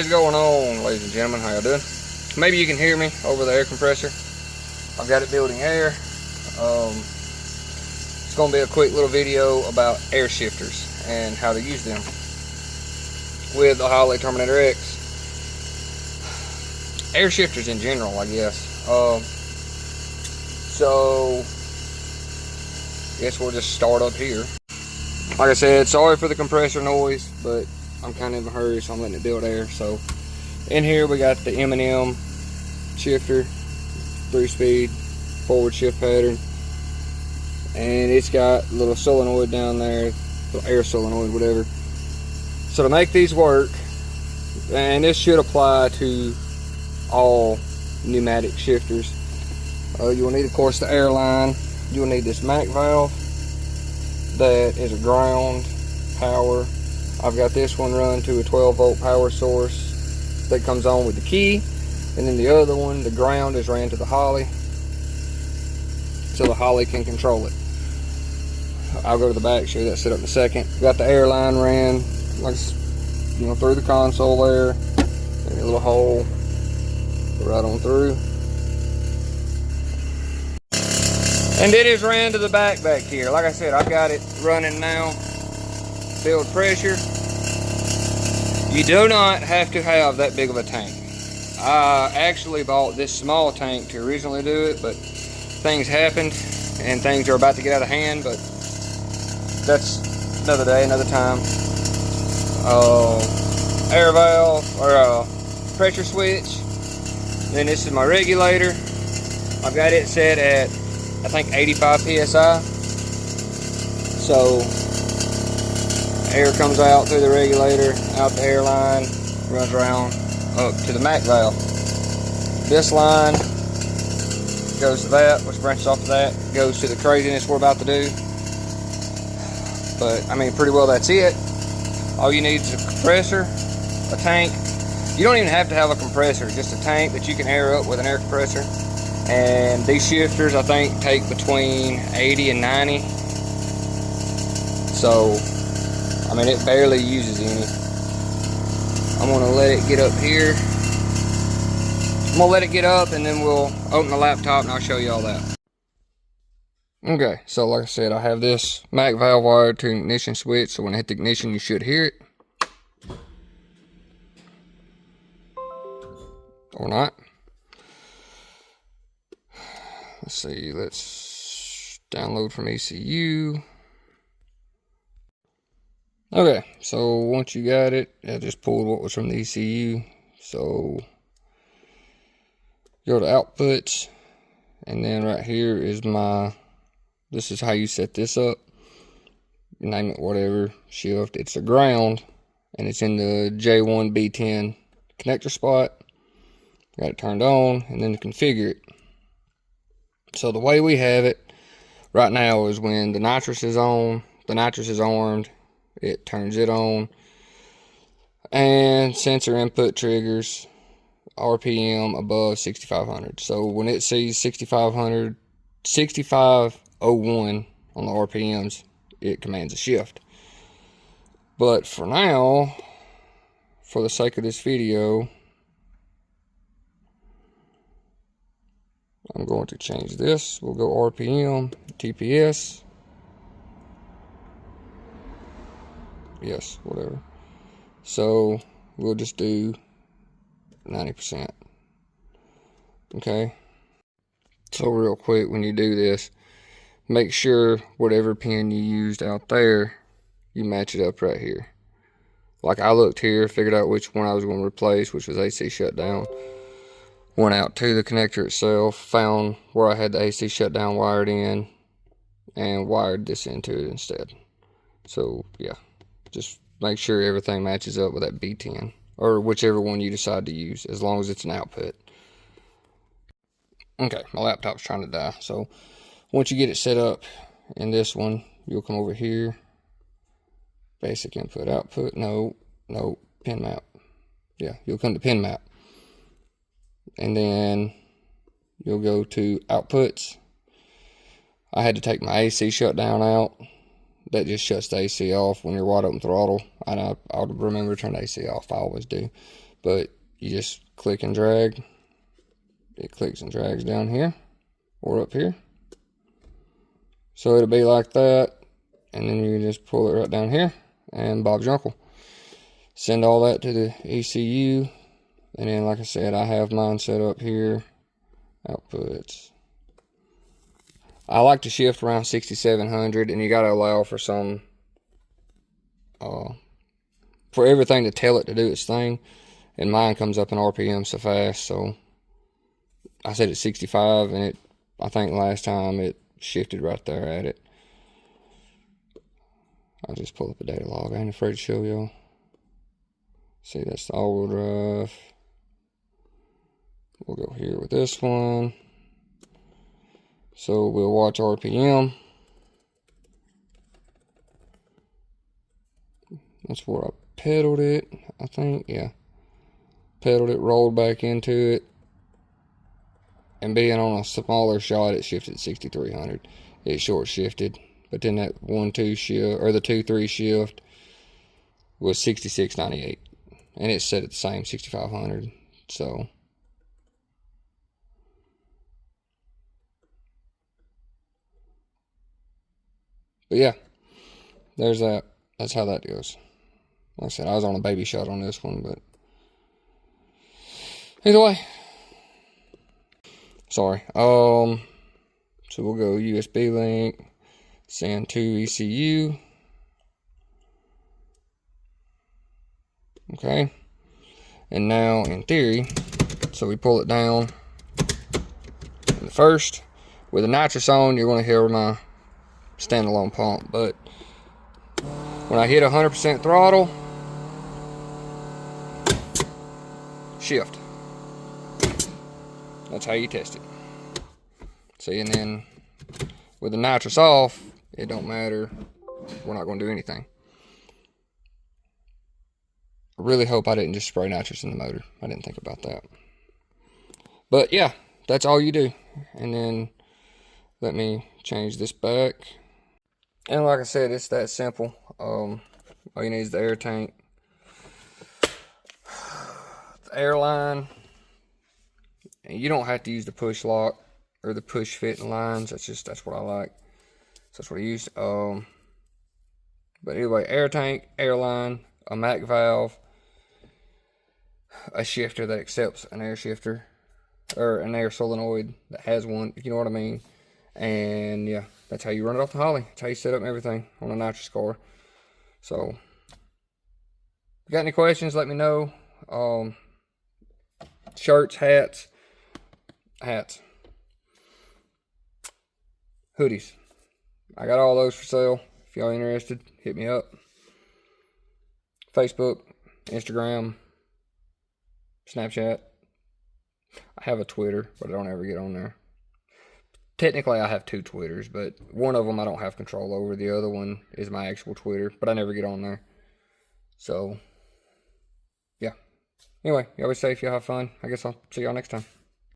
What is going on, ladies and gentlemen? How y'all doing? Maybe you can hear me over the air compressor. I've got it building air. It's going to be a quick little video about air shifters and how to use them with the Holley Terminator X. Air shifters in general, I guess. So, I guess we'll just start up here. Like I said, sorry for the compressor noise, but I'm kind of in a hurry, so I'm letting it build air. So, in here we got the M&M shifter, 3-speed, forward shift pattern. And it's got a little solenoid down there, little air solenoid, whatever. So to make these work, and this should apply to all pneumatic shifters, you will need, of course, the air line. You will need this MAC valve that is a ground power. I've got this one run to a 12-volt power source that comes on with the key, and then the other one, the ground, is ran to the Holley so the Holley can control it. I'll go to the back, show you that set up in a second. Got the air line ran, like, you know, through the console there, and a little hole right on through. And it is ran to the back here. Like I said, I've got it running now. Build pressure. You do not have to have that big of a tank. I actually bought this small tank to originally do it, but things happened and things are about to get out of hand, but that's another day, another time. Air valve, or pressure switch. Then this is my regulator. I've got it set at, I think, 85 psi. So air comes out through the regulator, out the air line, runs around up to the MAC valve. This line goes to that, which branches off of that, goes to the craziness we're about to do. But I mean, pretty well that's it. All you need is a compressor, a tank. You don't even have to have a compressor, just a tank that you can air up with an air compressor. And these shifters, I think, take between 80 and 90. So, I mean, it barely uses any. I'm gonna let it get up here. I'm gonna let it get up, and then we'll open the laptop and I'll show you all that. Okay, so like I said, I have this MAC valve wired to an ignition switch, so when I hit the ignition, you should hear it. Or not. Let's see, let's download from ECU. Okay, so once you got it, I just pulled what was from the ECU. So go to outputs, and then right here is this is how you set this up. Name it whatever, shift. It's a ground, and it's in the J1 B10 connector spot. Got it turned on, and then to configure it. So the way we have it right now is when the nitrous is on, the nitrous is armed, it turns it on, and sensor input triggers RPM above 6500. So when it sees 6501 on the RPMs, it commands a shift. But for now, for the sake of this video, I'm going to change this. We'll go RPM, TPS. Yes, whatever. So we'll just do 90%. Okay. So real quick, when you do this, make sure whatever pin you used out there, you match it up right here. Like I looked here, figured out which one I was going to replace, which was AC shutdown. Went out to the connector itself, found where I had the AC shutdown wired in, and wired this into it instead. So yeah, just make sure everything matches up with that B10, or whichever one you decide to use, as long as it's an output. Okay, my laptop's trying to die. So once you get it set up in this one, you'll come over here, basic input output, no, pin map. Yeah, you'll come to pin map. And then you'll go to outputs. I had to take my AC shutdown out. That just shuts the AC off when you're wide open throttle. And I'll remember to turn the AC off. I always do. but you just click and drag. It clicks and drags down here or up here. So it'll be like that, and then you just pull it right down here, and Bob's your uncle. Send all that to the ECU, and then like I said, I have mine set up here. Outputs. I like to shift around 6700, and you got to allow for some, for everything to tell it to do its thing. And mine comes up in RPM so fast, so I set it 65, and I think last time it shifted right there at it. I'll just pull up a data log. I ain't afraid to show y'all. See, that's the all-wheel drive. We'll go here with this one. So we'll watch RPM. That's where I pedaled it, I think, yeah. Pedaled it, rolled back into it. And being on a smaller shot, it shifted 6300. It short shifted. But then that 1-2 shift, or the 2-3 shift, was 6698. And it's set at the same 6500. So but yeah, there's that. That's how that goes. Like I said, I was on a baby shot on this one, but either way. Sorry. So we'll go USB link, send to ECU. Okay. And now in theory, so we pull it down. And first, with the nitrous on, you're going to hear my standalone pump, but when I hit 100% throttle, shift. That's how you test it. See, and then with the nitrous off, it don't matter. We're not going to do anything. I really hope I didn't just spray nitrous in the motor. I didn't think about that. But yeah, that's all you do. And then let me change this back. And like I said, it's that simple. All you need is the air tank, the air line, and you don't have to use the push lock or the push fitting lines. That's what I like. So that's what I use. But anyway, air tank, air line, a Mac valve, a shifter that accepts an air shifter, or an air solenoid that has one, if you know what I mean. And yeah, that's how you run it off the Holley. That's how you set up everything on a nitrous car. So, if you got any questions, let me know. Shirts, hats, hoodies. I got all those for sale. If y'all interested, hit me up. Facebook, Instagram, Snapchat. I have a Twitter, but I don't ever get on there. Technically, I have 2 Twitters, but one of them I don't have control over. The other one is my actual Twitter, but I never get on there. So, yeah. Anyway, y'all be safe. Y'all have fun. I guess I'll see y'all next time.